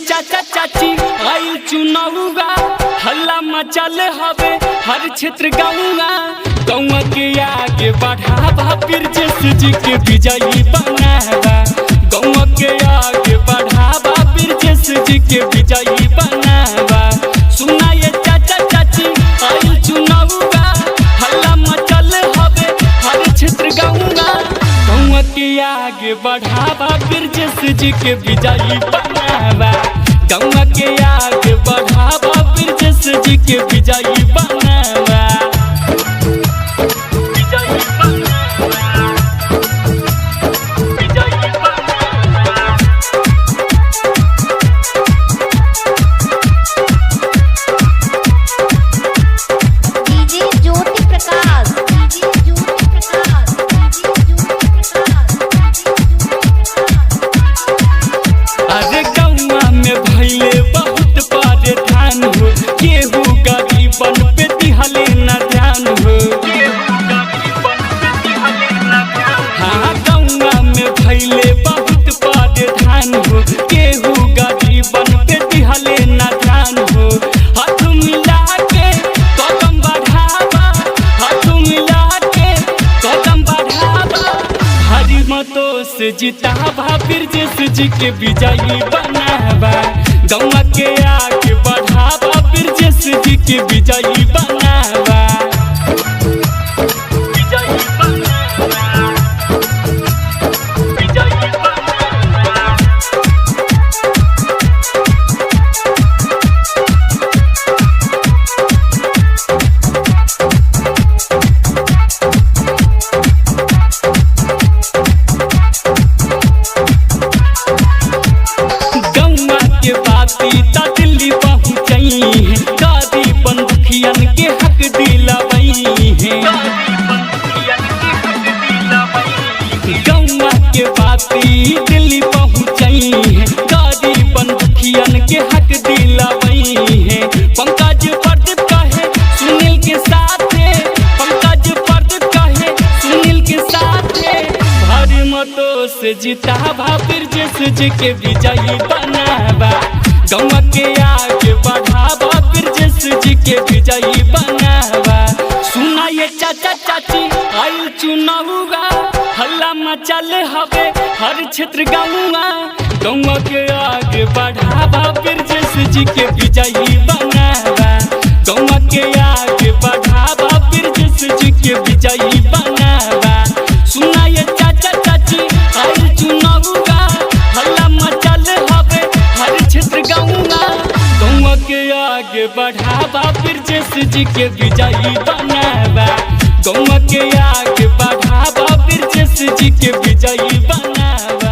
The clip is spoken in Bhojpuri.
चाचा चाची आइल चुनावुआ हल्ला मचल हवे हर क्षेत्र गाँवुआ गौवा के आगे बढ़ावा ब्रजेश जी के विजयी बनावा गौवा के आगे बढ़ावा ब्रजेश जी के विजयी बनावा। सुना ये चाचा चाची आइल चुनावुआ हल्ला मचल हवे हर क्षेत्र गाँवुआ गौवा के आगे बढ़ावा ब्रजेश जी के विजयी बनावा गौवा के आगे बढ़ावा ब्रजेश जी के विजयी बनावा। अरे गौवा में भैले बहुत पारे धान हो केहू गरीबन पे दिहले न ध्यान हो। हाँ गौवा में भैले बहुत पारे धान हो केहू गरीबन पे दिहले न ध्यान हो। हाथ मिला के कदम बढ़ावा हाथ मिला के कदम बढ़ावा हरी मतों से जितावा ब्रजेश जी के विजयी बनावा गौवा के आगे बढ़ावा ब्रजेश जी के विजयी बनावा। सीता दिल्ली पहुँचई है गादी बंदुखियन के हक दिलवई है गौवा के बाती दिल्ली पहुँचई है गादी बंदुखियन के हक दिलवई है। पंकज प्रदीप कहे सुनील के साथ पंकज प्रदीप कहे सुनील के साथ भारी मतों से जितावा ब्रजेश जी के विजयी बनावा गौवा के आगे बढ़ावा ब्रजेश जी के विजयी बनावा। सुना ये चाचा चाची आइल चुनावुआ हल्ला मचल हवे हर क्षेत्र गाँवुआ गौवा के आगे बढ़ावा ब्रजेश जी के विजयी बनावा गौवा के आगे बढ़ावा ब्रजेश जी के विजयी बनावा। सुना ये चाचा चाची आइल चुनावुआ हल्ला मचल हवे हर क्षेत्र गाँवुआ गौवा के आगे बढ़ावा ब्रजेश जी के विजयी बनावा गौवा के आगे बढ़ावा ब्रजेश जी के विजयी बनावा।